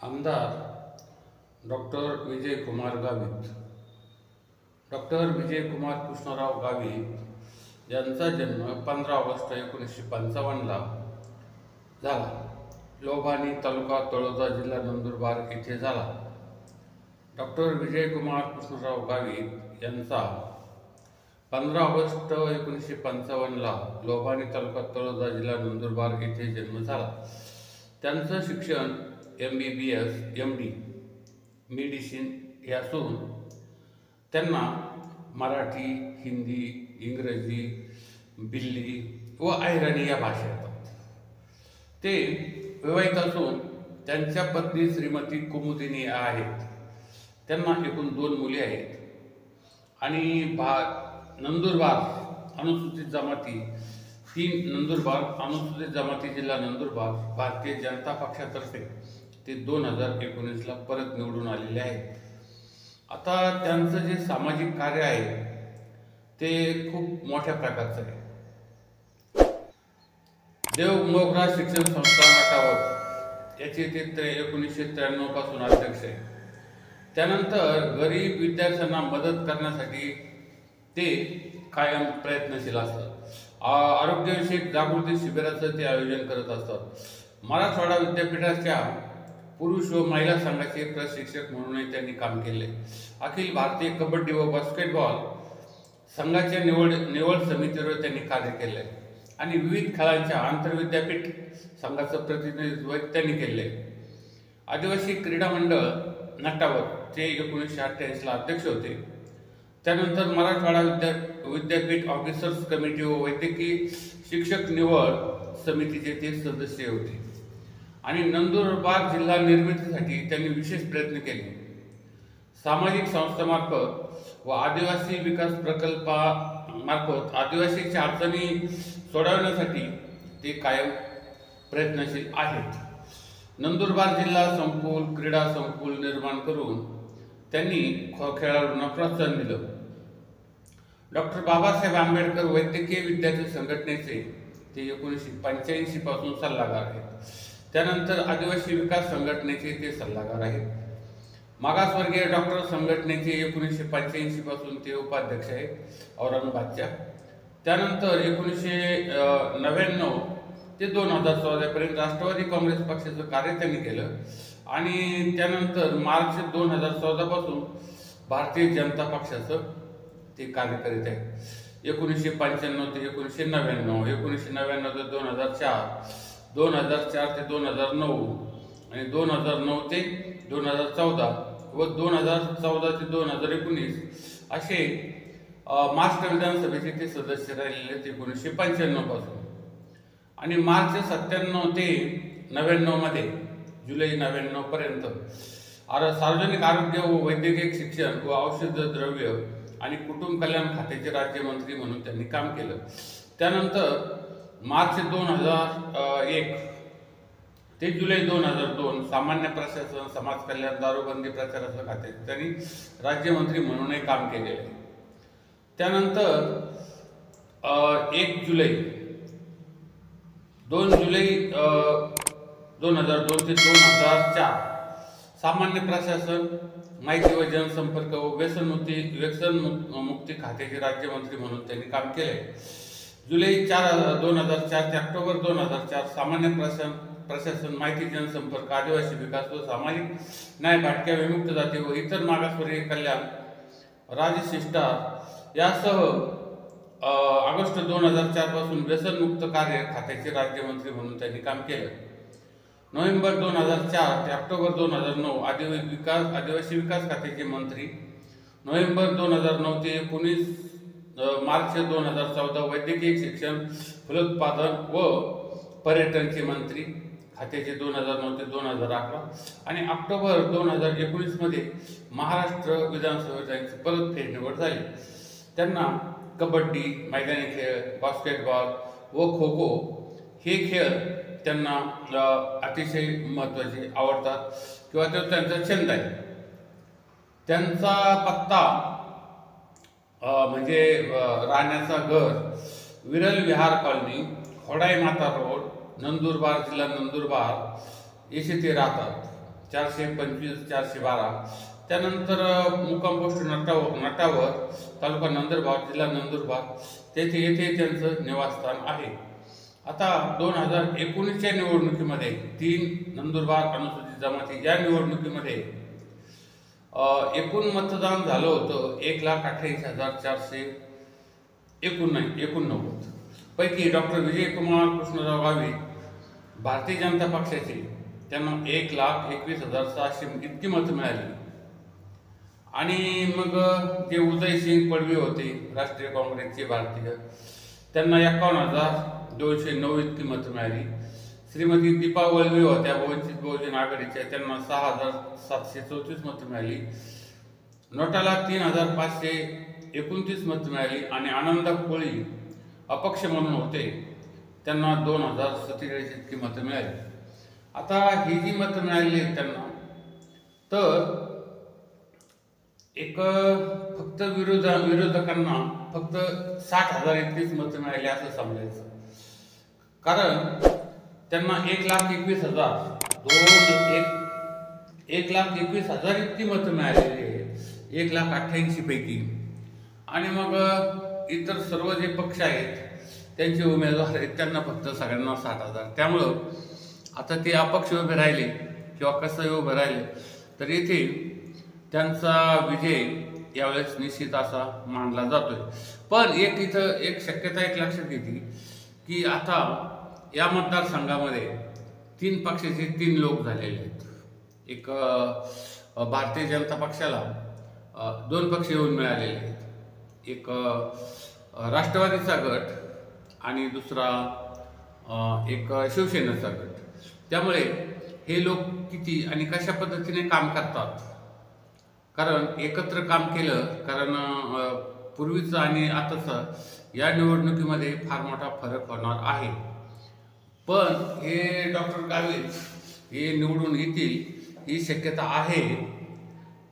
आमदार doctor Vijaykumar Gavit. Doctor Vijaykumar Krishnarao Gavit यांचा जन्म 15 ऑगस्ट 1955ला झाला. लोभानी तालुका तळोजा जिल्हा नंदुरबार येथे झाला. डॉक्टर विजयकुमार कृष्णराव गावित यांचा 15 ऑगस्ट 1955ला लोभानी तालुका तळोजा जिल्हा नंदुरबार येथे जन्म झाला. त्यांचं शिक्षण MBBS MD मेडिसिन हे असून त्यांना मराठी, हिंदी, इंग्रजी, बिल्ली व अहिराणी या भाषा येतात. ते विवाहित असून त्यांच्या पत्नी श्रीमती कुमुदिनी आहेत. त्यांना एकूण 2 मुली आहेत. आणि नंदुरबार अनुसूचित जमाती नंदुरबार अनुसूचित जमाती जिल्हा नंदुरबार भारतीय जनता पक्षातर्फे ते 2019ला परत निवडून आलेले आहेत. आता त्यांचं जे सामाजिक कार्य आहे ते खूप मोठ्या प्रकारचं आहे. देव मोगरा शिक्षण संस्था नाटावत याचे ते 1993 पासून अध्यक्ष आहे. त्यानंतर गरीब विद्यार्थ्यांना मदत करण्यासाठी ते कायम प्रयत्नशील असतात. आरोग्यविषयक जागृती शिबिराचं ते आयोजन करत असतात. मराठवाडा विद्यापीठाच्या पुरुष व महिला संघाचे प्रशिक्षक म्हणूनही त्यांनी काम केले. अखिल भारतीय कबड्डी व बास्केटबॉल संघाच्या निवड समितीवर त्यांनी कार्य केले आणि विविध खेळांच्या आंतरविद्यापीठ संघाचं प्रतिनिधित्व त्यांनी केले. आदिवासी क्रीडा मंडळ नाटावत ते 1988ला अध्यक्ष होते. त्यानंतर मराठवाडा विद्यापीठ ऑफिसर्स कमिटी व वैद्यकीय शिक्षक निवड समितीचे ते सदस्य होते. आणि नंदुरबार जिल्हा निर्मितीसाठी त्यांनी विशेष प्रयत्न केले. सामाजिक संस्थांमार्फत व आदिवासी विकास प्रकल्पामार्फत आदिवासीच्या अडचणी सोडवण्यासाठी ते कायम प्रयत्नशील आहेत. नंदुरबार जिल्हा संकुल क्रीडा संकुल निर्माण करून त्यांनी खेळाडूंना प्रोत्साहन दिलं. डॉक्टर बाबासाहेब आंबेडकर वैद्यकीय विद्यार्थी संघटनेचे ते 1985 पासून सल्लागार आहेत. त्यानंतर आदिवासी विकास संघटनेचे ते सल्लागार आहेत. मागासवर्गीय डॉक्टर संघटनेचे 1985 पासून ते उपाध्यक्ष आहेत औरंगाबादच्या. त्यानंतर 1999 ते 2014 पर्यंत राष्ट्रवादी काँग्रेस पक्षाचं कार्य त्यांनी केलं. आणि त्यानंतर मार्च 2014 पासून भारतीय जनता पक्षाचं ते कार्य करीत आहे. 1995 ते 1999, 1999 ते 2004, 2004 ते 2009 आणि 2009 ते 2014 व 2014 ते 2019 असे महाराष्ट्र विधानसभेचे ते सदस्य राहिलेले आहेत 1995 पासून. आणि मार्च 97 ते 99 मध्ये जुलै 99 पर्यंत सार्वजनिक आरोग्य व वैद्यकीय शिक्षण व औषध द्रव्य आणि कुटुंब कल्याण खात्याचे राज्यमंत्री म्हणून त्यांनी काम केलं. त्यानंतर मार्च 2001 ते जुलै 2002 सामान्य प्रशासन समाज कल्याण दारूबंदी प्रचाराच्या खात्यात त्यांनी राज्यमंत्री म्हणूनही काम केले. त्यानंतर 2 जुलै 2002 ते 2004 सामान्य प्रशासन माहिती व जनसंपर्क व व्यसनमुक्ती खात्याचे राज्यमंत्री म्हणून त्यांनी काम केले. जुलै 2004 ते ऑक्टोबर 2004 सामान्य प्रशासन माहिती जनसंपर्क आदिवासी विकास व सामाजिक न्याय भाटक्या विमुक्त जाती व इतर मागासवर्गीय कल्याण राजशिष्टाचार यासह ऑगस्ट 2004 पासून व्यसनमुक्त कार्य खात्याचे राज्यमंत्री म्हणून त्यांनी काम केलं. नोव्हेंबर 2004 ते ऑक्टोबर 2009 आदिवासी विकास खात्याचे मंत्री. नोव्हेंबर 2009 ते 19 मार्च 2014 वैद्यकीय शिक्षण फलोत्पादन व पर्यटनचे मंत्री खात्याचे 2009 ते 2011 आणि ऑक्टोबर 2019 मध्ये महाराष्ट्र विधानसभेत त्यांची परत फेरनिवड झाली. त्यांना कबड्डी, मैदानी खेळ, बास्केटबॉल व खो खो हे खेळ त्यांना अतिशय महत्त्वाचे आवडतात किंवा तो त्यांचा छंद आहे. त्यांचा पत्ता म्हणजे राहण्याचा घर विरल विहार कॉलनी, खोडाई माता रोड, नंदुरबार जिल्हा नंदुरबार येथे ते राहतात. 425 412. त्यानंतर मुक्काम पोस्ट नटावर तालुका नंदुरबार जिल्हा नंदुरबार येथे त्यांचं निवासस्थान आहे. आता 2019च्या निवडणुकीमध्ये 3 नंदुरबार अनुसूचित जमाती या निवडणुकीमध्ये एकूण मतदान झालं होतं 1,28,489 पैकी डॉक्टर विजयकुमार कृष्णराव गावित भारतीय जनता पक्षाचे त्यांना 1,21,600 इतकी मतं मिळाली. आणि मग जे उदयसिंग पडवी होते राष्ट्रीय काँग्रेसचे भारतीय, त्यांना 51,209 इतकी मतं मिळाली. श्रीमती दीपा वळवे होत्या वंचित बहुजन आघाडीच्या, त्यांना 6,734 मतं मिळाली. नोटाला 3,529 मतं मिळाली. आणि आनंदा कोळी अपक्ष म्हणून होते, त्यांना 2,047 इतकी मतं मिळाली. आता ही जी मतं मिळाली त्यांना, तर एक फक्त विरोधकांना फक्त 60,000 इतकीच मतं मिळाली असं समजायचं. कारण त्यांना 1,21,000 इतकी मतं मिळालेली आहे 1,88,000 पैकी. आणि मग इतर सर्व जे पक्ष आहेत त्यांचे उमेदवार आहेत त्यांना फक्त सगळ्यांना 60,000. त्यामुळं आता ते अपक्ष उभे राहिले किंवा कसं उभे राहिले तर इथे त्यांचा विजय यावेळेस निश्चित असा मानला जातोय. पण इथं एक शक्यता लक्षात येते की आता या मतदारसंघामध्ये 3 पक्षाचे 3 लोक झालेले आहेत. एक भारतीय जनता पक्षाला 2 पक्ष येऊन मिळालेले आहेत, एक राष्ट्रवादीचा गट आणि दुसरा एक शिवसेनेचा गट. त्यामुळे हे लोक किती आणि कशा पद्धतीने काम करतात, कारण एकत्र काम केलं, कारण पूर्वीचं आणि आताचं या निवडणुकीमध्ये फार मोठा फरक होणार आहे. पण हे डॉक्टर गावित हे निवडून येतील ही शक्यता आहे.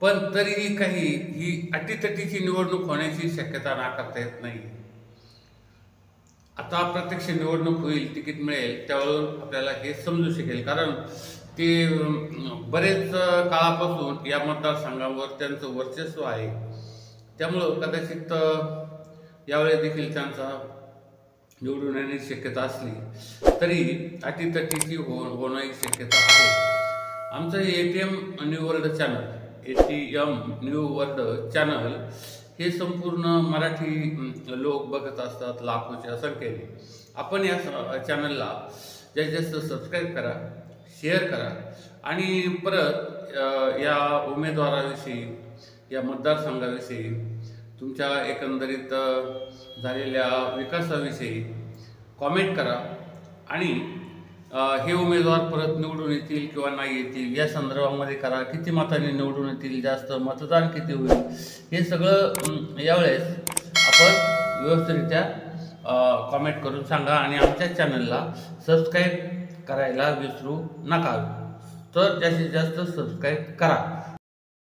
पण तरीही काही ही अटीतटीची निवडणूक होण्याची शक्यता नाकारता येत नाही. आता प्रत्यक्ष निवडणूक होईल, तिकीट मिळेल, त्यावरून आपल्याला हे समजू शकेल. कारण ते बरेच काळापासून या मतदारसंघावर त्यांचं वर्चस्व आहे. त्यामुळं कदाचित यावेळी देखील त्यांचा निवडून येण्याची शक्यता असली तरी अटीतटीची होण्याची शक्यता आहे. आमचं ATM न्यू वर्ल्ड चॅनल हे संपूर्ण मराठी लोक बघत असतात लाखोच्या संख्येने. आपण या चॅनलला जास्तीत जास्त सबस्क्राईब करा, शेअर करा आणि परत या उमेदवाराविषयी, या मतदारसंघाविषयी, तुमच्या एकंदरीत झालेल्या विकासाविषयी कॉमेंट करा. आणि हे उमेदवार परत निवडून येतील किंवा नाही येतील या संदर्भामध्ये करा. किती मतांनी निवडून येतील, जास्त मतदान किती होईल, हे सगळं यावेळेस आपण व्यवस्थितरित्या कॉमेंट करून सांगा. आणि आमच्या चॅनलला सबस्क्राईब करायला विसरू नका. तर जास्तीत जास्त सबस्क्राईब करा.